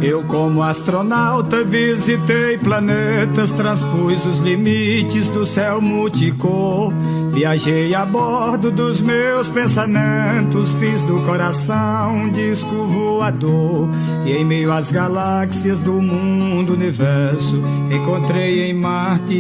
Eu, como astronauta, visitei planetas, transpus os limites do céu multicor. Viajei a bordo dos meus pensamentos, fiz do coração um disco voador. E em meio às galáxias do mundo universo, encontrei em Marte